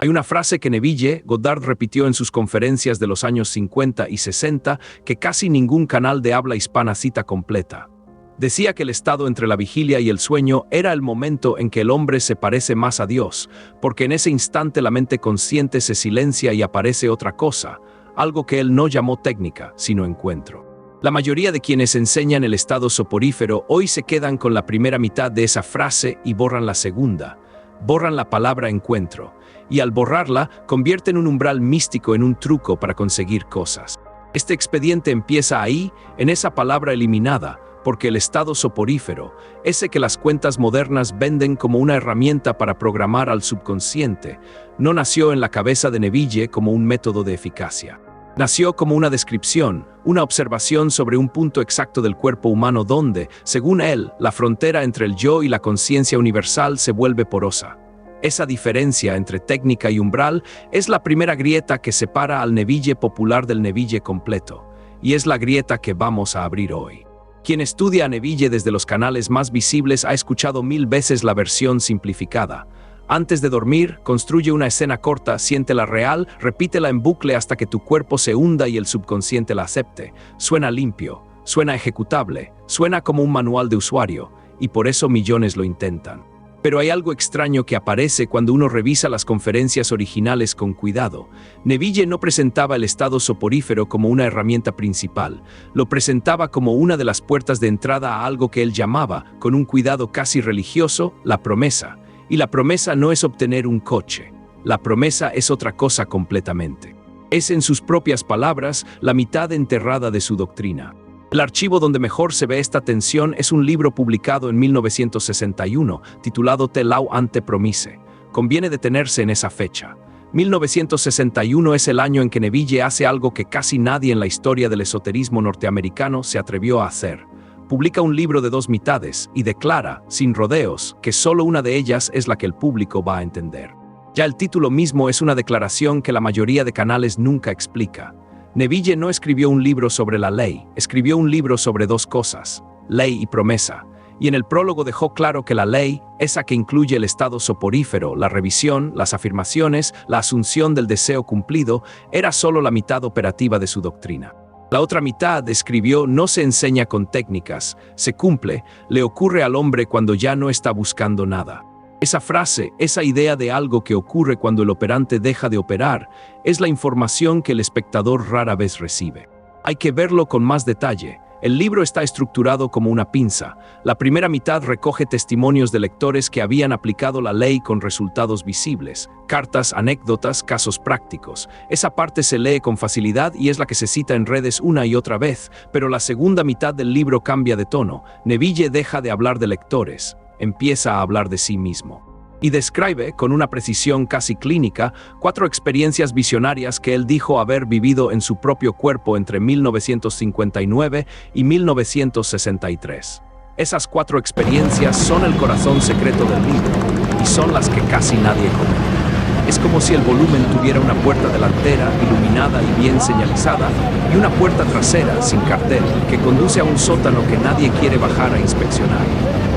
Hay una frase que Neville Goddard repitió en sus conferencias de los años 50 y 60 que casi ningún canal de habla hispana cita completa. Decía que el estado entre la vigilia y el sueño era el momento en que el hombre se parece más a Dios, porque en ese instante la mente consciente se silencia y aparece otra cosa, algo que él no llamó técnica, sino encuentro. La mayoría de quienes enseñan el estado soporífero hoy se quedan con la primera mitad de esa frase y borran la segunda. Borran la palabra encuentro, y al borrarla, convierten un umbral místico en un truco para conseguir cosas. Este expediente empieza ahí, en esa palabra eliminada, porque el estado soporífero, ese que las cuentas modernas venden como una herramienta para programar al subconsciente, no nació en la cabeza de Neville como un método de eficacia. Nació como una descripción, una observación sobre un punto exacto del cuerpo humano donde, según él, la frontera entre el yo y la conciencia universal se vuelve porosa. Esa diferencia entre técnica y umbral es la primera grieta que separa al Neville popular del Neville completo, y es la grieta que vamos a abrir hoy. Quien estudia a Neville desde los canales más visibles ha escuchado 1000 veces la versión simplificada. Antes de dormir, construye una escena corta, siéntela real, repítela en bucle hasta que tu cuerpo se hunda y el subconsciente la acepte. Suena limpio, suena ejecutable, suena como un manual de usuario, y por eso millones lo intentan. Pero hay algo extraño que aparece cuando uno revisa las conferencias originales con cuidado. Neville no presentaba el estado soporífero como una herramienta principal, lo presentaba como una de las puertas de entrada a algo que él llamaba, con un cuidado casi religioso, la promesa. Y la promesa no es obtener un coche, la promesa es otra cosa completamente. Es, en sus propias palabras, la mitad enterrada de su doctrina. El archivo donde mejor se ve esta tensión es un libro publicado en 1961, titulado Te Lau ante Promise. Conviene detenerse en esa fecha. 1961 es el año en que Neville hace algo que casi nadie en la historia del esoterismo norteamericano se atrevió a hacer. Publica un libro de 2 mitades y declara, sin rodeos, que solo una de ellas es la que el público va a entender. Ya el título mismo es una declaración que la mayoría de canales nunca explica. Neville no escribió un libro sobre la ley, escribió un libro sobre 2 cosas, ley y promesa, y en el prólogo dejó claro que la ley, esa que incluye el estado soporífero, la revisión, las afirmaciones, la asunción del deseo cumplido, era solo la mitad operativa de su doctrina. La otra mitad, escribió, no se enseña con técnicas, se cumple, le ocurre al hombre cuando ya no está buscando nada. Esa frase, esa idea de algo que ocurre cuando el operante deja de operar, es la información que el espectador rara vez recibe. Hay que verlo con más detalle. El libro está estructurado como una pinza. La primera mitad recoge testimonios de lectores que habían aplicado la ley con resultados visibles, cartas, anécdotas, casos prácticos. Esa parte se lee con facilidad y es la que se cita en redes una y otra vez, pero la segunda mitad del libro cambia de tono. Neville deja de hablar de lectores, empieza a hablar de sí mismo. Y describe, con una precisión casi clínica, 4 experiencias visionarias que él dijo haber vivido en su propio cuerpo entre 1959 y 1963. Esas 4 experiencias son el corazón secreto del libro, y son las que casi nadie comenta. Es como si el volumen tuviera una puerta delantera, iluminada y bien señalizada, y una puerta trasera, sin cartel, que conduce a un sótano que nadie quiere bajar a inspeccionar.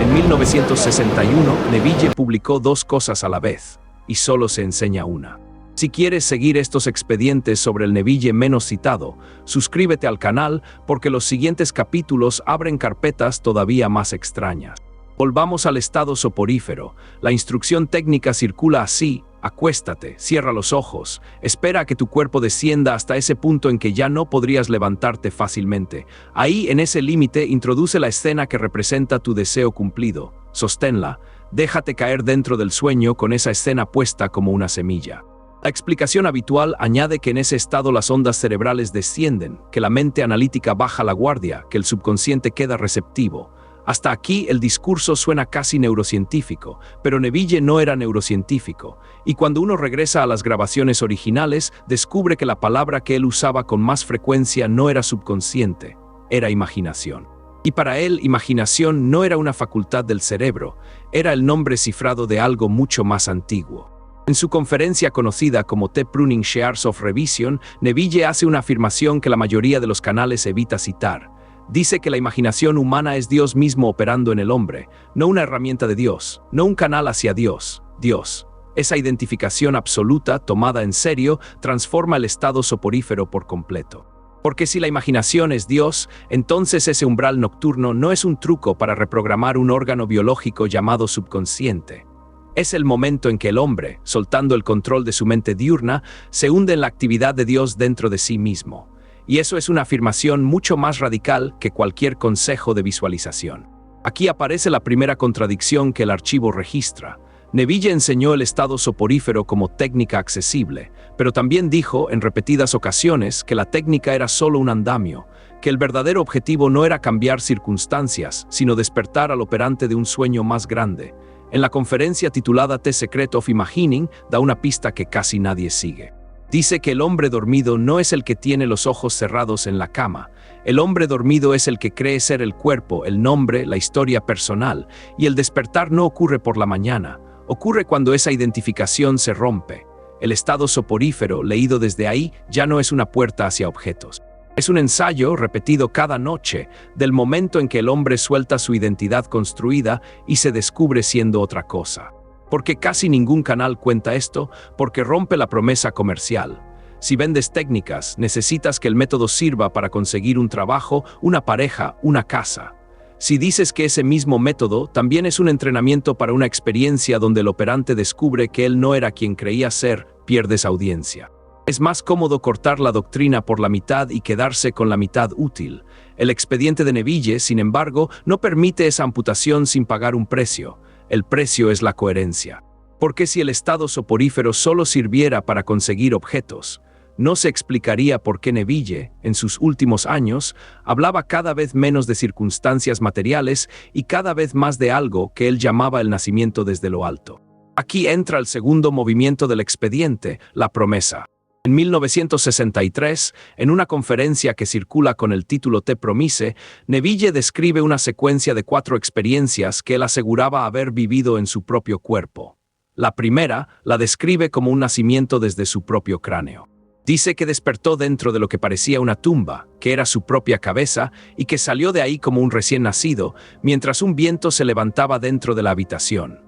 En 1961, Neville publicó 2 cosas a la vez, y solo se enseña una. Si quieres seguir estos expedientes sobre el Neville menos citado, suscríbete al canal porque los siguientes capítulos abren carpetas todavía más extrañas. Volvamos al estado soporífero. La instrucción técnica circula así: acuéstate, cierra los ojos, espera a que tu cuerpo descienda hasta ese punto en que ya no podrías levantarte fácilmente. Ahí, en ese límite, introduce la escena que representa tu deseo cumplido. Sosténla, déjate caer dentro del sueño con esa escena puesta como una semilla. La explicación habitual añade que en ese estado las ondas cerebrales descienden, que la mente analítica baja la guardia, que el subconsciente queda receptivo. Hasta aquí el discurso suena casi neurocientífico, pero Neville no era neurocientífico, y cuando uno regresa a las grabaciones originales, descubre que la palabra que él usaba con más frecuencia no era subconsciente, era imaginación. Y para él, imaginación no era una facultad del cerebro, era el nombre cifrado de algo mucho más antiguo. En su conferencia conocida como The Pruning Shears of Revision, Neville hace una afirmación que la mayoría de los canales evita citar. Dice que la imaginación humana es Dios mismo operando en el hombre, no una herramienta de Dios, no un canal hacia Dios, Dios. Esa identificación absoluta, tomada en serio, transforma el estado soporífero por completo. Porque si la imaginación es Dios, entonces ese umbral nocturno no es un truco para reprogramar un órgano biológico llamado subconsciente. Es el momento en que el hombre, soltando el control de su mente diurna, se hunde en la actividad de Dios dentro de sí mismo. Y eso es una afirmación mucho más radical que cualquier consejo de visualización. Aquí aparece la primera contradicción que el archivo registra. Neville enseñó el estado soporífero como técnica accesible, pero también dijo en repetidas ocasiones que la técnica era solo un andamio, que el verdadero objetivo no era cambiar circunstancias, sino despertar al operante de un sueño más grande. En la conferencia titulada The Secret of Imagining, da una pista que casi nadie sigue. Dice que el hombre dormido no es el que tiene los ojos cerrados en la cama. El hombre dormido es el que cree ser el cuerpo, el nombre, la historia personal, y el despertar no ocurre por la mañana. Ocurre cuando esa identificación se rompe. El estado soporífero, leído desde ahí, ya no es una puerta hacia objetos. Es un ensayo, repetido cada noche, del momento en que el hombre suelta su identidad construida y se descubre siendo otra cosa. Porque casi ningún canal cuenta esto, porque rompe la promesa comercial. Si vendes técnicas, necesitas que el método sirva para conseguir un trabajo, una pareja, una casa. Si dices que ese mismo método también es un entrenamiento para una experiencia donde el operante descubre que él no era quien creía ser, pierdes audiencia. Es más cómodo cortar la doctrina por la mitad y quedarse con la mitad útil. El expediente de Neville, sin embargo, no permite esa amputación sin pagar un precio. El precio es la coherencia. Porque si el estado soporífero solo sirviera para conseguir objetos, no se explicaría por qué Neville, en sus últimos años, hablaba cada vez menos de circunstancias materiales y cada vez más de algo que él llamaba el nacimiento desde lo alto. Aquí entra el segundo movimiento del expediente, la promesa. En 1963, en una conferencia que circula con el título The Promise, Neville describe una secuencia de 4 experiencias que él aseguraba haber vivido en su propio cuerpo. La primera la describe como un nacimiento desde su propio cráneo. Dice que despertó dentro de lo que parecía una tumba, que era su propia cabeza, y que salió de ahí como un recién nacido, mientras un viento se levantaba dentro de la habitación.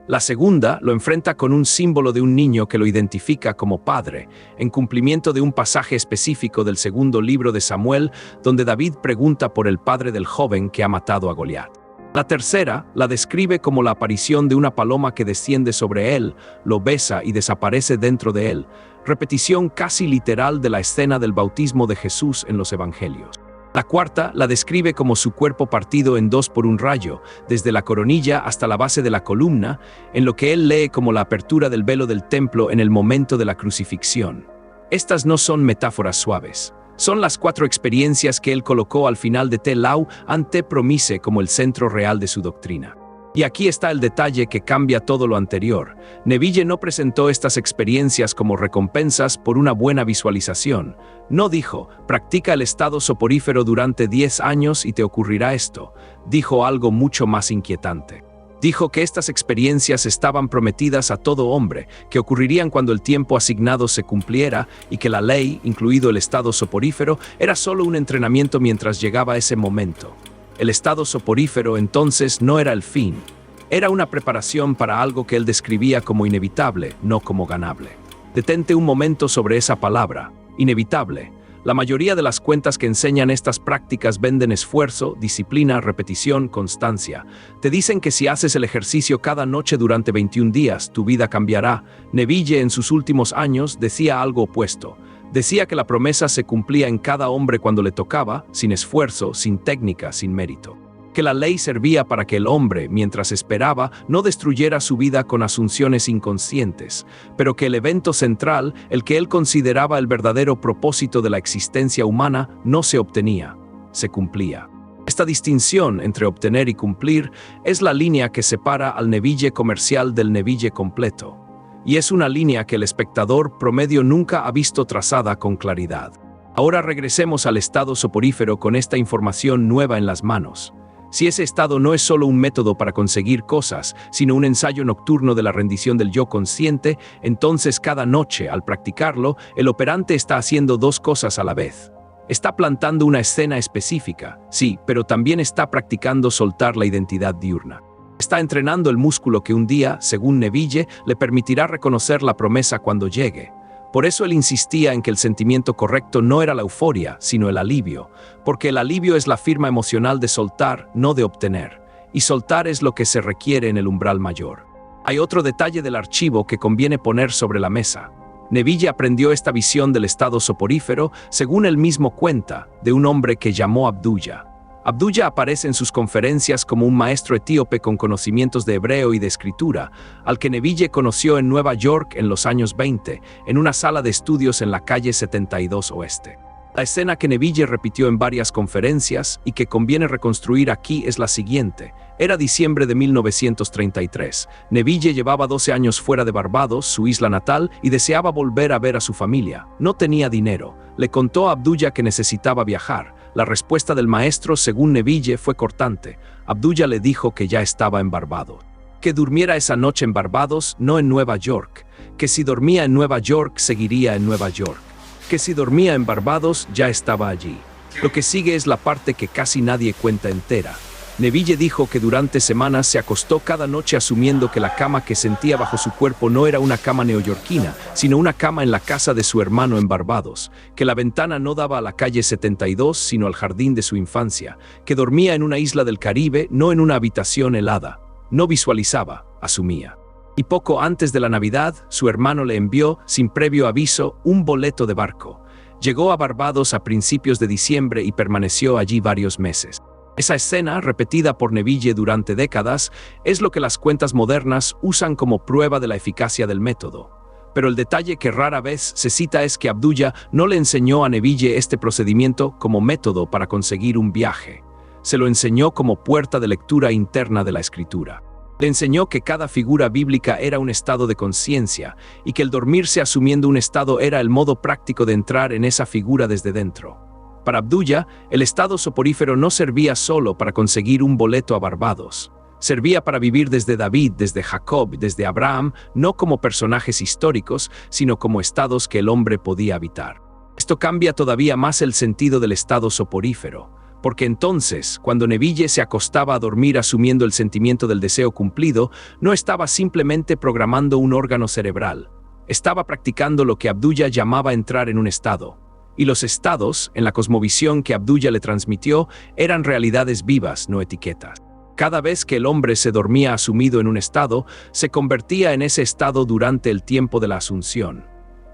La segunda lo enfrenta con un símbolo de un niño que lo identifica como padre, en cumplimiento de un pasaje específico del segundo libro de Samuel, donde David pregunta por el padre del joven que ha matado a Goliat. La tercera la describe como la aparición de una paloma que desciende sobre él, lo besa y desaparece dentro de él, repetición casi literal de la escena del bautismo de Jesús en los Evangelios. La cuarta la describe como su cuerpo partido en 2 por un rayo, desde la coronilla hasta la base de la columna, en lo que él lee como la apertura del velo del templo en el momento de la crucifixión. Estas no son metáforas suaves. Son las 4 experiencias que él colocó al final de The Law and The Promise como el centro real de su doctrina. Y aquí está el detalle que cambia todo lo anterior. Neville no presentó estas experiencias como recompensas por una buena visualización. No dijo, practica el estado soporífero durante 10 años y te ocurrirá esto. Dijo algo mucho más inquietante. Dijo que estas experiencias estaban prometidas a todo hombre, que ocurrirían cuando el tiempo asignado se cumpliera y que la ley, incluido el estado soporífero, era solo un entrenamiento mientras llegaba ese momento. El estado soporífero entonces no era el fin. Era una preparación para algo que él describía como inevitable, no como ganable. Detente un momento sobre esa palabra, inevitable. La mayoría de las cuentas que enseñan estas prácticas venden esfuerzo, disciplina, repetición, constancia. Te dicen que si haces el ejercicio cada noche durante 21 días, tu vida cambiará. Neville en sus últimos años decía algo opuesto. Decía que la promesa se cumplía en cada hombre cuando le tocaba, sin esfuerzo, sin técnica, sin mérito. Que la ley servía para que el hombre, mientras esperaba, no destruyera su vida con asunciones inconscientes, pero que el evento central, el que él consideraba el verdadero propósito de la existencia humana, no se obtenía, se cumplía. Esta distinción entre obtener y cumplir es la línea que separa al Neville comercial del Neville completo. Y es una línea que el espectador promedio nunca ha visto trazada con claridad. Ahora regresemos al estado soporífero con esta información nueva en las manos. Si ese estado no es solo un método para conseguir cosas, sino un ensayo nocturno de la rendición del yo consciente, entonces cada noche, al practicarlo, el operante está haciendo 2 cosas a la vez. Está plantando una escena específica, sí, pero también está practicando soltar la identidad diurna. Está entrenando el músculo que un día, según Neville, le permitirá reconocer la promesa cuando llegue. Por eso él insistía en que el sentimiento correcto no era la euforia, sino el alivio, porque el alivio es la firma emocional de soltar, no de obtener, y soltar es lo que se requiere en el umbral mayor. Hay otro detalle del archivo que conviene poner sobre la mesa. Neville aprendió esta visión del estado soporífero, según él mismo cuenta, de un hombre que llamó Abdullah. Abdullah aparece en sus conferencias como un maestro etíope con conocimientos de hebreo y de escritura, al que Neville conoció en Nueva York en los años 20, en una sala de estudios en la calle 72 Oeste. La escena que Neville repitió en varias conferencias y que conviene reconstruir aquí es la siguiente. Era diciembre de 1933. Neville llevaba 12 años fuera de Barbados, su isla natal, y deseaba volver a ver a su familia. No tenía dinero. Le contó a Abdullah que necesitaba viajar. La respuesta del maestro, según Neville, fue cortante. Abdullah le dijo que ya estaba en Barbados. Que durmiera esa noche en Barbados, no en Nueva York. Que si dormía en Nueva York, seguiría en Nueva York. Que si dormía en Barbados, ya estaba allí. Lo que sigue es la parte que casi nadie cuenta entera. Neville dijo que durante semanas se acostó cada noche asumiendo que la cama que sentía bajo su cuerpo no era una cama neoyorquina, sino una cama en la casa de su hermano en Barbados, que la ventana no daba a la calle 72, sino al jardín de su infancia, que dormía en una isla del Caribe, no en una habitación helada. No visualizaba, asumía. Y poco antes de la Navidad, su hermano le envió, sin previo aviso, un boleto de barco. Llegó a Barbados a principios de diciembre y permaneció allí varios meses. Esa escena, repetida por Neville durante décadas, es lo que las cuentas modernas usan como prueba de la eficacia del método. Pero el detalle que rara vez se cita es que Abdullah no le enseñó a Neville este procedimiento como método para conseguir un viaje. Se lo enseñó como puerta de lectura interna de la escritura. Le enseñó que cada figura bíblica era un estado de conciencia y que el dormirse asumiendo un estado era el modo práctico de entrar en esa figura desde dentro. Para Abdullah, el estado soporífero no servía solo para conseguir un boleto a Barbados. Servía para vivir desde David, desde Jacob, desde Abraham, no como personajes históricos, sino como estados que el hombre podía habitar. Esto cambia todavía más el sentido del estado soporífero, porque entonces, cuando Neville se acostaba a dormir asumiendo el sentimiento del deseo cumplido, no estaba simplemente programando un órgano cerebral. Estaba practicando lo que Abdullah llamaba entrar en un estado. Y los estados, en la cosmovisión que Abdullah le transmitió, eran realidades vivas, no etiquetas. Cada vez que el hombre se dormía asumido en un estado, se convertía en ese estado durante el tiempo de la asunción.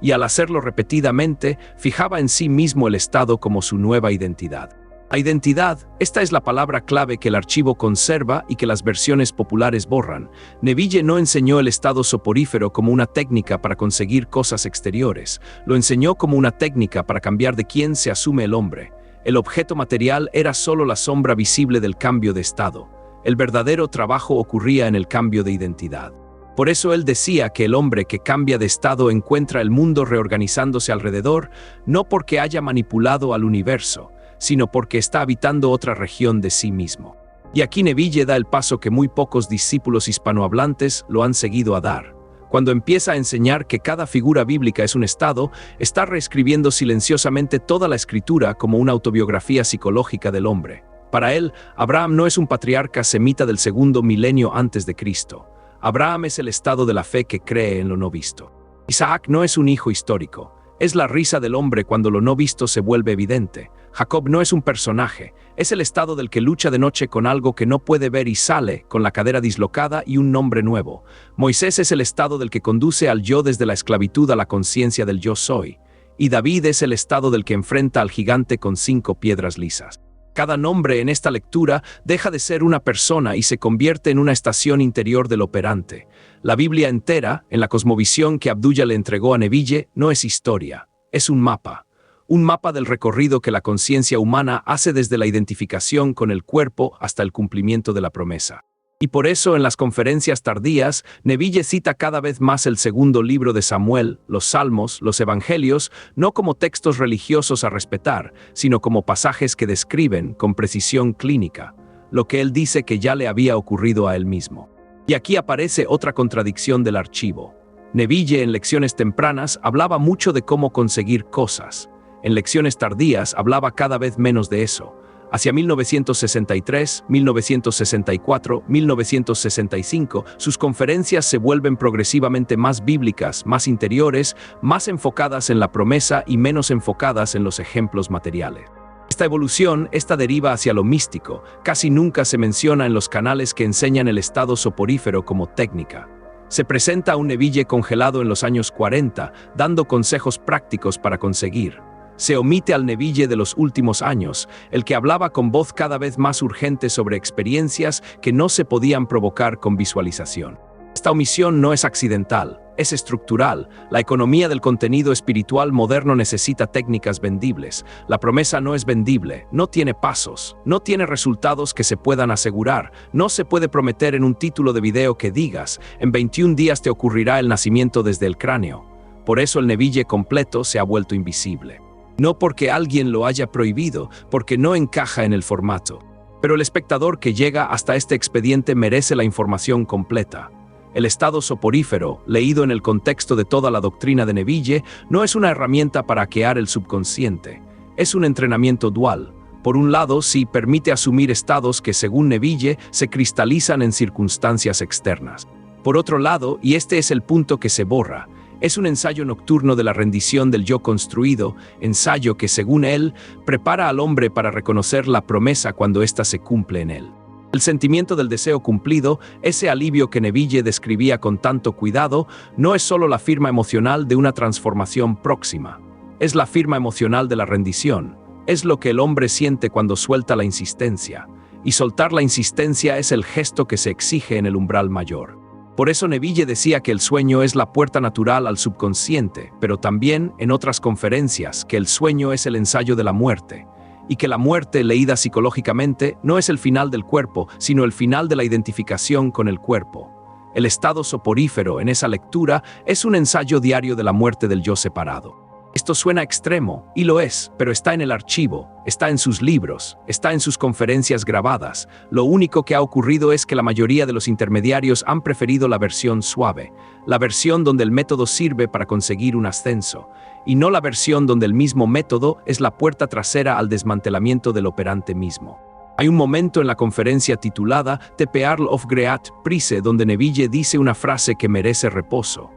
Y al hacerlo repetidamente, fijaba en sí mismo el estado como su nueva identidad. La identidad, esta es la palabra clave que el archivo conserva y que las versiones populares borran. Neville no enseñó el estado soporífero como una técnica para conseguir cosas exteriores. Lo enseñó como una técnica para cambiar de quién se asume el hombre. El objeto material era solo la sombra visible del cambio de estado. El verdadero trabajo ocurría en el cambio de identidad. Por eso él decía que el hombre que cambia de estado encuentra el mundo reorganizándose alrededor, no porque haya manipulado al universo, sino porque está habitando otra región de sí mismo. Y aquí Neville da el paso que muy pocos discípulos hispanohablantes lo han seguido a dar. Cuando empieza a enseñar que cada figura bíblica es un estado, está reescribiendo silenciosamente toda la escritura como una autobiografía psicológica del hombre. Para él, Abraham no es un patriarca semita del segundo milenio antes de Cristo. Abraham es el estado de la fe que cree en lo no visto. Isaac no es un hijo histórico. Es la risa del hombre cuando lo no visto se vuelve evidente. Jacob no es un personaje, es el estado del que lucha de noche con algo que no puede ver y sale, con la cadera dislocada y un nombre nuevo. Moisés es el estado del que conduce al yo desde la esclavitud a la conciencia del yo soy. Y David es el estado del que enfrenta al gigante con 5 piedras lisas. Cada nombre en esta lectura deja de ser una persona y se convierte en una estación interior del operante. La Biblia entera, en la cosmovisión que Abdullah le entregó a Neville, no es historia, es un mapa. Un mapa del recorrido que la conciencia humana hace desde la identificación con el cuerpo hasta el cumplimiento de la promesa. Y por eso en las conferencias tardías, Neville cita cada vez más el segundo libro de Samuel, los Salmos, los Evangelios, no como textos religiosos a respetar, sino como pasajes que describen, con precisión clínica, lo que él dice que ya le había ocurrido a él mismo. Y aquí aparece otra contradicción del archivo. Neville en lecciones tempranas hablaba mucho de cómo conseguir cosas. En lecciones tardías hablaba cada vez menos de eso. Hacia 1963, 1964, 1965, sus conferencias se vuelven progresivamente más bíblicas, más interiores, más enfocadas en la promesa y menos enfocadas en los ejemplos materiales. Esta evolución, esta deriva hacia lo místico, casi nunca se menciona en los canales que enseñan el estado soporífero como técnica. Se presenta a un Neville congelado en los años 40, dando consejos prácticos para conseguir. Se omite al Neville de los últimos años, el que hablaba con voz cada vez más urgente sobre experiencias que no se podían provocar con visualización. Esta omisión no es accidental, es estructural. La economía del contenido espiritual moderno necesita técnicas vendibles. La promesa no es vendible, no tiene pasos, no tiene resultados que se puedan asegurar. No se puede prometer en un título de video que digas, en 21 días te ocurrirá el nacimiento desde el cráneo. Por eso el Neville completo se ha vuelto invisible. No porque alguien lo haya prohibido, porque no encaja en el formato. Pero el espectador que llega hasta este expediente merece la información completa. El estado soporífero, leído en el contexto de toda la doctrina de Neville, no es una herramienta para hackear el subconsciente. Es un entrenamiento dual. Por un lado, sí permite asumir estados que, según Neville, se cristalizan en circunstancias externas. Por otro lado, y este es el punto que se borra, es un ensayo nocturno de la rendición del yo construido, ensayo que, según él, prepara al hombre para reconocer la promesa cuando ésta se cumple en él. El sentimiento del deseo cumplido, ese alivio que Neville describía con tanto cuidado, no es solo la firma emocional de una transformación próxima. Es la firma emocional de la rendición. Es lo que el hombre siente cuando suelta la insistencia. Y soltar la insistencia es el gesto que se exige en el umbral mayor. Por eso Neville decía que el sueño es la puerta natural al subconsciente, pero también, en otras conferencias, que el sueño es el ensayo de la muerte, y que la muerte, leída psicológicamente, no es el final del cuerpo, sino el final de la identificación con el cuerpo. El estado soporífero, en esa lectura, es un ensayo diario de la muerte del yo separado. Esto suena extremo, y lo es, pero está en el archivo, está en sus libros, está en sus conferencias grabadas. Lo único que ha ocurrido es que la mayoría de los intermediarios han preferido la versión suave, la versión donde el método sirve para conseguir un ascenso, y no la versión donde el mismo método es la puerta trasera al desmantelamiento del operante mismo. Hay un momento en la conferencia titulada The Pearl of Great Price donde Neville dice una frase que merece reposo.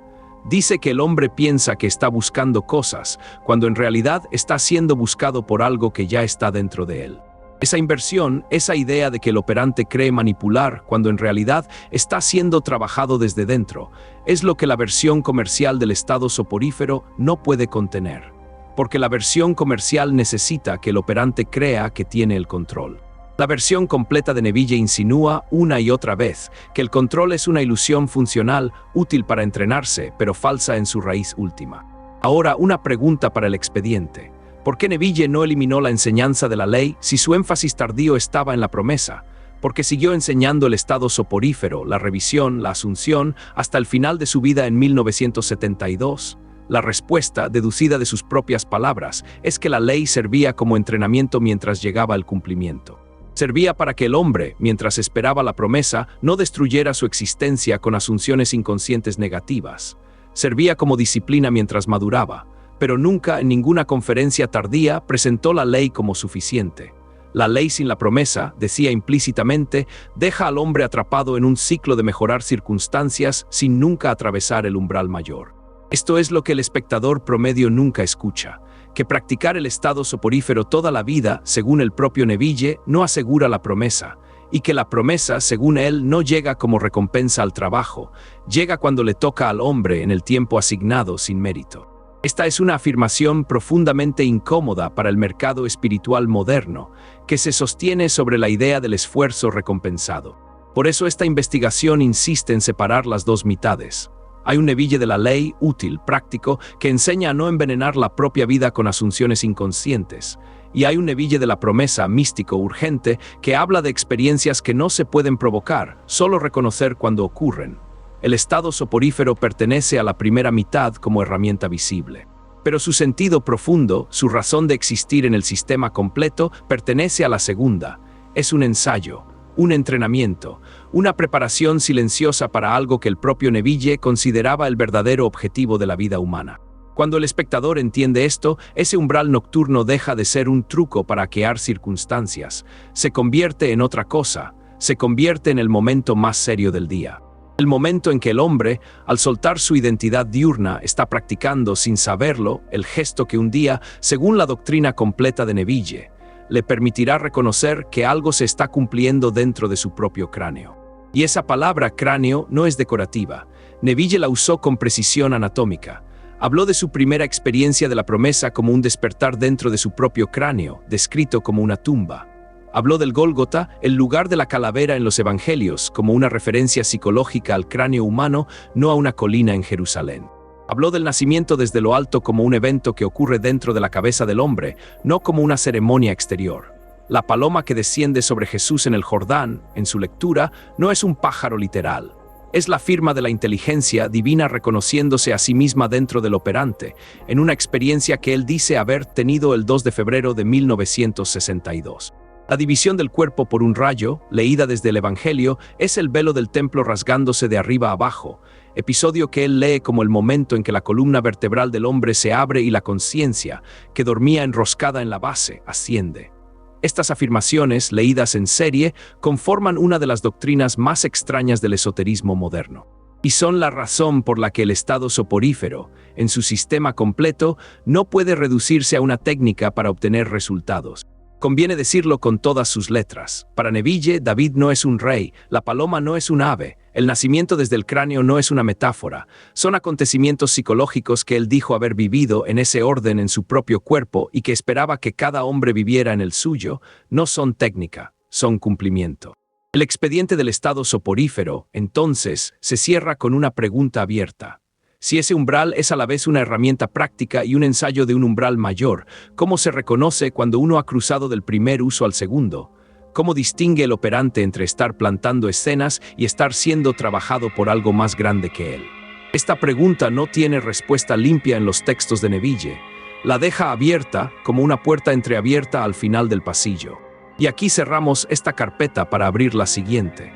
Dice que el hombre piensa que está buscando cosas, cuando en realidad está siendo buscado por algo que ya está dentro de él. Esa inversión, esa idea de que el operante cree manipular, cuando en realidad está siendo trabajado desde dentro, es lo que la versión comercial del estado soporífero no puede contener. Porque la versión comercial necesita que el operante crea que tiene el control. La versión completa de Neville insinúa una y otra vez que el control es una ilusión funcional, útil para entrenarse, pero falsa en su raíz última. Ahora, una pregunta para el expediente. ¿Por qué Neville no eliminó la enseñanza de la ley si su énfasis tardío estaba en la promesa? ¿Por qué siguió enseñando el estado soporífero, la revisión, la asunción, hasta el final de su vida en 1972? La respuesta, deducida de sus propias palabras, es que la ley servía como entrenamiento mientras llegaba el cumplimiento. Servía para que el hombre, mientras esperaba la promesa, no destruyera su existencia con asunciones inconscientes negativas. Servía como disciplina mientras maduraba, pero nunca en ninguna conferencia tardía presentó la ley como suficiente. La ley sin la promesa, decía implícitamente, deja al hombre atrapado en un ciclo de mejorar circunstancias sin nunca atravesar el umbral mayor. Esto es lo que el espectador promedio nunca escucha. Que practicar el estado soporífero toda la vida, según el propio Neville, no asegura la promesa, y que la promesa, según él, no llega como recompensa al trabajo, llega cuando le toca al hombre en el tiempo asignado sin mérito. Esta es una afirmación profundamente incómoda para el mercado espiritual moderno, que se sostiene sobre la idea del esfuerzo recompensado. Por eso esta investigación insiste en separar las dos mitades. Hay un Neville de la ley, útil, práctico, que enseña a no envenenar la propia vida con asunciones inconscientes. Y hay un Neville de la promesa, místico, urgente, que habla de experiencias que no se pueden provocar, solo reconocer cuando ocurren. El estado soporífero pertenece a la primera mitad como herramienta visible. Pero su sentido profundo, su razón de existir en el sistema completo, pertenece a la segunda. Es un ensayo, un entrenamiento, una preparación silenciosa para algo que el propio Neville consideraba el verdadero objetivo de la vida humana. Cuando el espectador entiende esto, ese umbral nocturno deja de ser un truco para hackear circunstancias, se convierte en otra cosa, se convierte en el momento más serio del día. El momento en que el hombre, al soltar su identidad diurna, está practicando sin saberlo el gesto que un día, según la doctrina completa de Neville, le permitirá reconocer que algo se está cumpliendo dentro de su propio cráneo. Y esa palabra cráneo no es decorativa. Neville la usó con precisión anatómica. Habló de su primera experiencia de la promesa como un despertar dentro de su propio cráneo, descrito como una tumba. Habló del Gólgota, el lugar de la calavera en los Evangelios, como una referencia psicológica al cráneo humano, no a una colina en Jerusalén. Habló del nacimiento desde lo alto como un evento que ocurre dentro de la cabeza del hombre, no como una ceremonia exterior. La paloma que desciende sobre Jesús en el Jordán, en su lectura, no es un pájaro literal. Es la firma de la inteligencia divina reconociéndose a sí misma dentro del operante, en una experiencia que él dice haber tenido el 2 de febrero de 1962. La división del cuerpo por un rayo, leída desde el Evangelio, es el velo del templo rasgándose de arriba a abajo, episodio que él lee como el momento en que la columna vertebral del hombre se abre y la conciencia, que dormía enroscada en la base, asciende. Estas afirmaciones, leídas en serie, conforman una de las doctrinas más extrañas del esoterismo moderno. Y son la razón por la que el estado soporífero, en su sistema completo, no puede reducirse a una técnica para obtener resultados. Conviene decirlo con todas sus letras. Para Neville, David no es un rey, la paloma no es un ave, el nacimiento desde el cráneo no es una metáfora. Son acontecimientos psicológicos que él dijo haber vivido en ese orden en su propio cuerpo y que esperaba que cada hombre viviera en el suyo. No son técnica, son cumplimiento. El expediente del estado soporífero, entonces, se cierra con una pregunta abierta. Si ese umbral es a la vez una herramienta práctica y un ensayo de un umbral mayor, ¿cómo se reconoce cuando uno ha cruzado del primer uso al segundo? ¿Cómo distingue el operante entre estar plantando escenas y estar siendo trabajado por algo más grande que él? Esta pregunta no tiene respuesta limpia en los textos de Neville. La deja abierta, como una puerta entreabierta al final del pasillo. Y aquí cerramos esta carpeta para abrir la siguiente.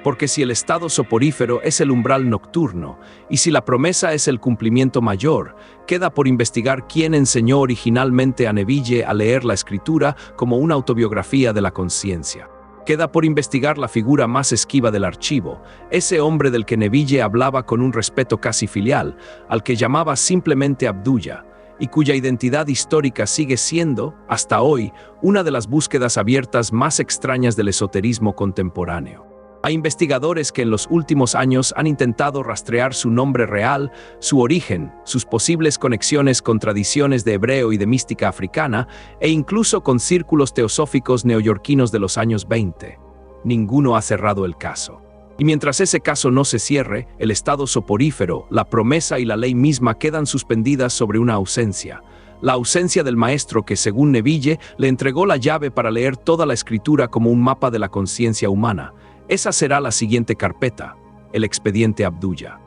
Porque si el estado soporífero es el umbral nocturno, y si la promesa es el cumplimiento mayor, queda por investigar quién enseñó originalmente a Neville a leer la escritura como una autobiografía de la conciencia. Queda por investigar la figura más esquiva del archivo, ese hombre del que Neville hablaba con un respeto casi filial, al que llamaba simplemente Abdullah, y cuya identidad histórica sigue siendo, hasta hoy, una de las búsquedas abiertas más extrañas del esoterismo contemporáneo. Hay investigadores que en los últimos años han intentado rastrear su nombre real, su origen, sus posibles conexiones con tradiciones de hebreo y de mística africana, e incluso con círculos teosóficos neoyorquinos de los años 20. Ninguno ha cerrado el caso. Y mientras ese caso no se cierre, el estado soporífero, la promesa y la ley misma quedan suspendidas sobre una ausencia. La ausencia del maestro que, según Neville, le entregó la llave para leer toda la escritura como un mapa de la conciencia humana. Esa será la siguiente carpeta, el expediente Abdullah.